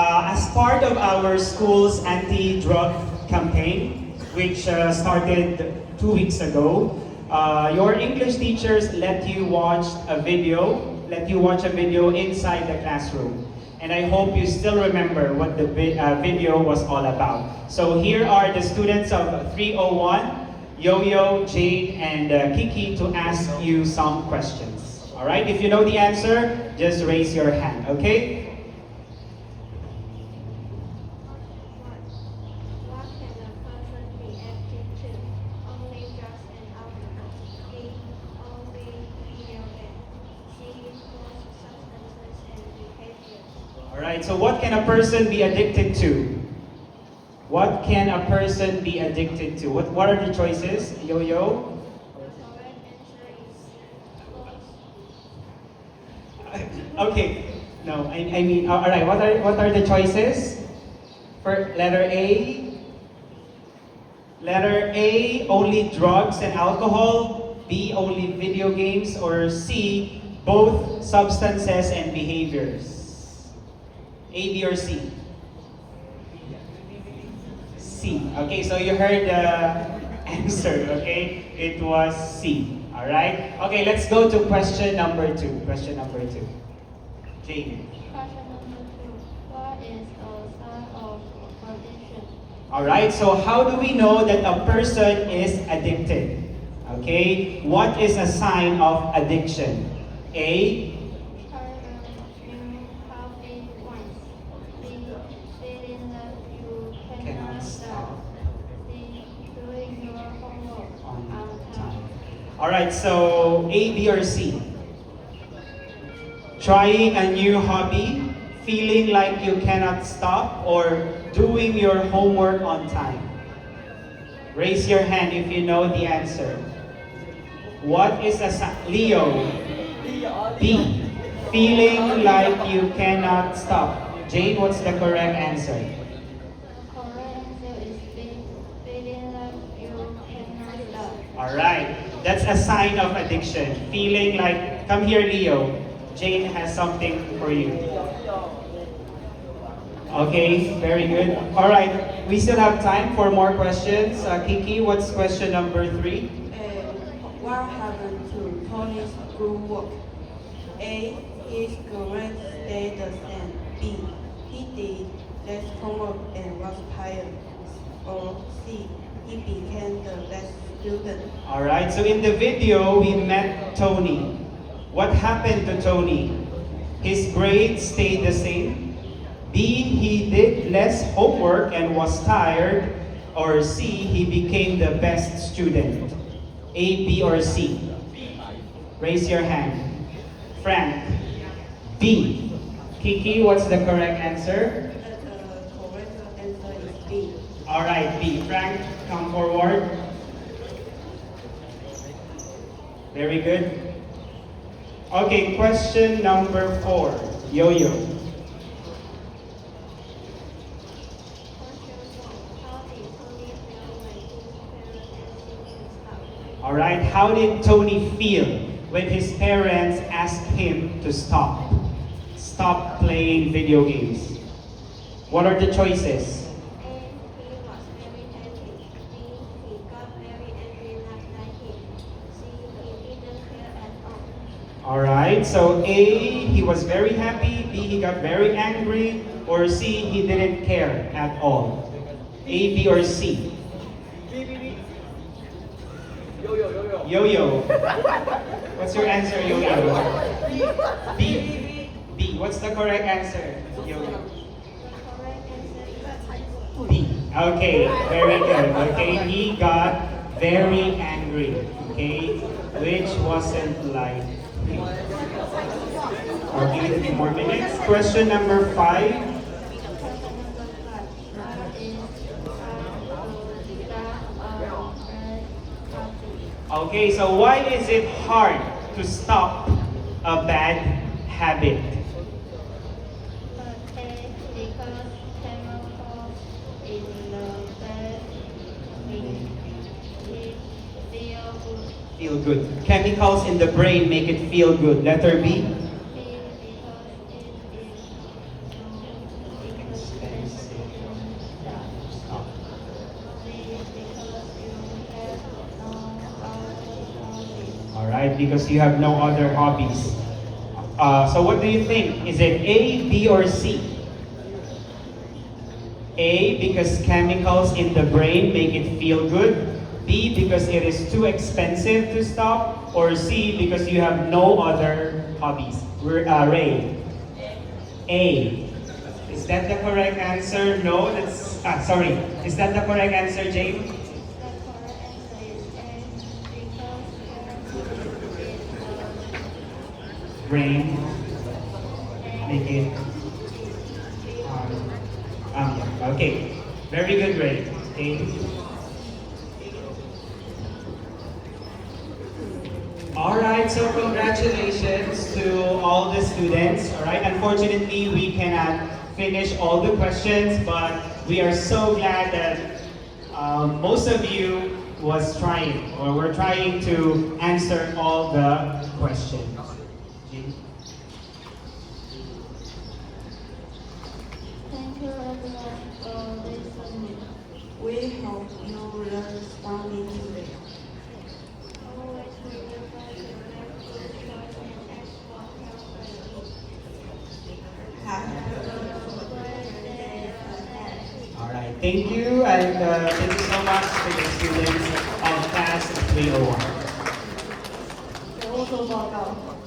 As part of our school's anti-drug campaign, which started 2 weeks ago, your English teachers let you watch a video inside the classroom. And I hope you still remember what the video was all about. So here are the students of 301, Yo-Yo, Jade, and Kiki to ask you some questions. All right, if you know the answer, just raise your hand, okay? What can a person be addicted to? Only drugs and alcohol. B. Only video games. C. Most substances and behaviors. All right, so what can a person be addicted to? What can a person be addicted to? What are the choices, Yo-Yo? The correct answer is most. Okay, no, I mean, all right, what are the choices? For letter A? Letter A, only drugs and alcohol. B, only video games. Or C, both substances and behaviors. A, B, or C? C. Okay, so you heard the answer, okay? It was C. All right? Okay, let's go to question number 2. Question number 2. Jane. Question number 2. What is a sign of addiction? All right, so how do we know that a person is addicted? Okay, what is a sign of addiction? A, You have it once. B. Feeling that you cannot cannot stop stop. C. Doing your homework on on time. time. All right, so A, B, or C? Trying a new hobby, feeling like you cannot stop, or doing your homework on time? Raise your hand if you know the answer. What is a Leo? B. Feeling like you cannot stop. Jane, what's the correct answer? The correct answer is B. Feeling like you cannot stop. All right, that's a sign of addiction. Feeling like, come here, Leo. Jane has something for you. Okay, very good. All right, we still have time for more questions. Kiki, what's question number 3? What happened to Tony's schoolwork? A. His grades stayed the same. B. He did less homework and was tired. Or C. He became the best student. All right, so in the video, we met Tony. What happened to Tony? His grades stayed the same. B, he did less homework and was tired. Or C, he became the best student. A, B, or C? Raise your hand. Frank. B. Kiki, what's the correct answer? The correct answer is B. All right, B. Frank, come forward. Very good. Okay, question number 4. Yo-Yo. All right, how did Tony feel when his parents asked him to stop? Stop playing video games. What are the choices? A. He was very happy. B. He got very angry not liking. C. He didn't care at all. All right, so A, he was very happy. B, he got very angry. Or C, he didn't care at all. A, B, or C? Yo-Yo. What's your answer, Yo-Yo? B. B. What's the correct answer, Yo-Yo? The correct answer is B. Okay, very good. Okay, he got very angry. Okay, which wasn't like him. Okay, 3 more minutes. Question number 5. Okay, so why is it hard to stop a bad habit? Because chemicals in the bed make it feel good. Feel good. Chemicals in the brain make it feel good. Letter B. Feel because it is right? Because you have no other hobbies. So what do you think? Is it A, B, or C? A, because chemicals in the brain make it feel good. B, because it is too expensive to stop. Or C, because you have no other hobbies. Ray. A. Is that the correct answer? No, that's, sorry. Is that the correct answer, James? The correct answer is A because Brain. Make it. Yeah. Okay. Very good, Ray. Okay. Alright, so congratulations to all the students. Alright, unfortunately, we cannot finish all the questions, but we are so glad that most of you was trying, or were trying to answer all the questions. Jean? Thank you everyone for listening. We hope you learned something today. Always remember to make good choice and ask for help when needed. Have Birthday ahead. Alright, thank you, and thank you so much to the students of class 301. 有所报告。